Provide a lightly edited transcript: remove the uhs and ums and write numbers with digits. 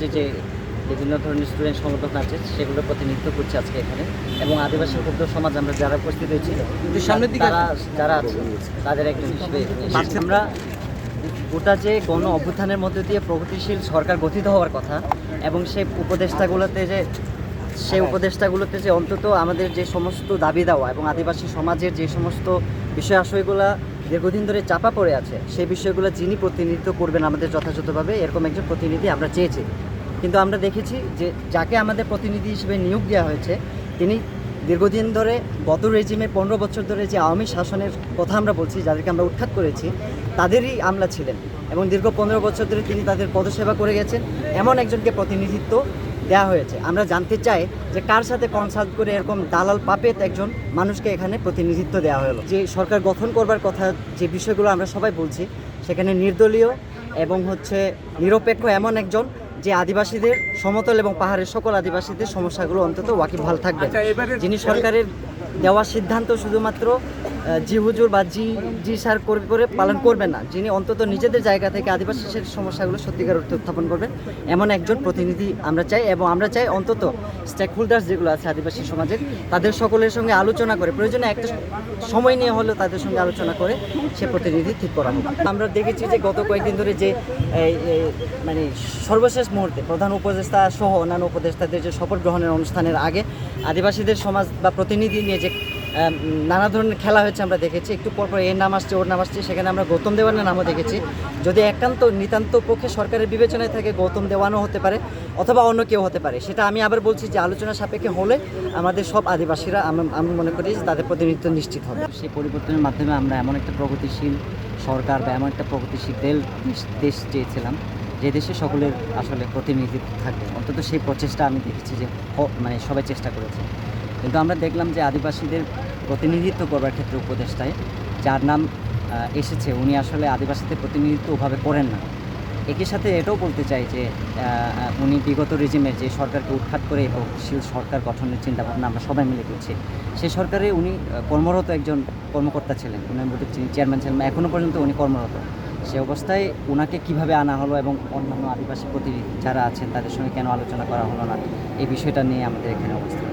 সমাজে যে বিভিন্ন ধরনের স্টুডেন্ট সংগঠন আছে সেগুলোর প্রতিনিধিত্ব করছে আজকে এখানে, এবং আদিবাসী ক্ষুদ্র সমাজ আমরা যারা উপস্থিত হয়েছি সামনের দিকে যারা আছে তাদের একজন হিসেবে আমরা গোটা যে গণ অভ্যুত্থানের মধ্যে দিয়ে প্রগতিশীল সরকার গঠিত হওয়ার কথা, এবং সেই উপদেষ্টাগুলোতে যে অন্তত আমাদের যে সমস্ত দাবি দেওয়া এবং আদিবাসী সমাজের যে সমস্ত বিষয় আশয়গুলো দীর্ঘদিন ধরে চাপা পড়ে আছে সেই বিষয়গুলো যিনি প্রতিনিধিত্ব করবেন আমাদের যথাযথভাবে, এরকম একজন প্রতিনিধি আমরা চেয়েছি। কিন্তু আমরা দেখেছি যে যাকে আমাদের প্রতিনিধি হিসেবে নিয়োগ দেওয়া হয়েছে তিনি দীর্ঘদিন ধরে গত রেজিমের 15 বছর ধরে যে আওয়ামী শাসনের কথা আমরা বলছি, যাদেরকে আমরা উৎখাত করেছি, তাদেরই আমলা ছিলেন, এবং দীর্ঘ 15 বছর ধরে তিনি তাদের পদসেবা করে গেছেন, এমন একজনকে প্রতিনিধিত্ব দেওয়া হয়েছে। আমরা জানতে চাই যে কার সাথে কনসাল্ট করে এরকম দালাল পাপেত একজন মানুষকে এখানে প্রতিনিধিত্ব দেওয়া হলো। যে সরকার গঠন করবার কথা যে বিষয়গুলো আমরা সবাই বলছি, সেখানে নির্দলীয় এবং নিরপেক্ষ এমন একজন যে আদিবাসীদের, সমতল এবং পাহাড়ের সকল আদিবাসীদের সমস্যাগুলো অন্তত ওয়াকিবহাল থাকবে, যিনি সরকারের দেওয়া সিদ্ধান্ত শুধুমাত্র জি হুজুর বা জি স্যার করে পালন করবেন না, যিনি অন্তত নিজেদের জায়গা থেকে আদিবাসীদের সমস্যাগুলো সত্যিকার অর্থে উত্থাপন করবেন, এমন একজন প্রতিনিধি আমরা চাই। এবং আমরা চাই অন্তত স্টেক হোল্ডার্স যেগুলো আছে আদিবাসী সমাজের, তাদের সকলের সঙ্গে আলোচনা করে, প্রয়োজনে একটা সময় নিয়ে হলেও তাদের সঙ্গে আলোচনা করে সে প্রতিনিধি ঠিক করা হোক। আমরা দেখেছি যে গত কয়েকদিন ধরে যে মানে সর্বশেষ মুহূর্তে প্রধান উপদেষ্টা সহ অন্যান্য উপদেষ্টাদের যে শপথ গ্রহণের অনুষ্ঠানের আগে আদিবাসীদের সমাজ বা প্রতিনিধি নিয়ে যে নানা ধরনের খেলা হয়েছে আমরা দেখেছি। একটু পরপর এর নাম আসছে, ওর নাম আসছে, সেখানে আমরা গৌতম দেওয়ানের নামও দেখেছি। যদি নিতান্ত পক্ষে সরকারের বিবেচনায় থাকে গৌতম দেওয়ানও হতে পারে অথবা অন্য কেউ হতে পারে, সেটা আমি আবার বলছি যে আলোচনা সাপেক্ষে হলে আমাদের সব আদিবাসীরা আমি মনে করি যে তাদের প্রতিনিধিত্ব নিশ্চিত হবে। সেই পরিবর্তনের মাধ্যমে আমরা এমন একটা প্রগতিশীল সরকার বা এমন একটা প্রগতিশীল দেশ চেয়েছিলাম যে দেশে সকলের আসলে প্রতিনিধিত্ব থাকবে, অন্তত সেই প্রচেষ্টা আমি দেখেছি যে মানে সবাই চেষ্টা করেছে। কিন্তু আমরা দেখলাম যে আদিবাসীদের প্রতিনিধিত্ব করবার ক্ষেত্রে উপদেষ্টায় যার নাম এসেছে উনি আসলে আদিবাসীদের প্রতিনিধিত্ব ওভাবে করেন না। একই সাথে এটাও বলতে চাই যে উনি বিগত রেজিমের যে সরকারকে উৎখাত করে প্রগতিশীল সরকার গঠনের চিন্তাভাবনা আমরা সবাই মিলে করছি, সেই সরকারে উনি কর্মরত একজন কর্মকর্তা ছিলেন, উনি তিনি চেয়ারম্যান ছিলেন, এখনও পর্যন্ত উনি কর্মরত। সে অবস্থায় ওনাকে কিভাবে আনা হলো এবং অন্যান্য আদিবাসী প্রতিনিধি যারা আছেন তাদের সঙ্গে কেন আলোচনা করা হলো না, এই বিষয়টা নিয়ে আমাদের এখানে অবস্থা।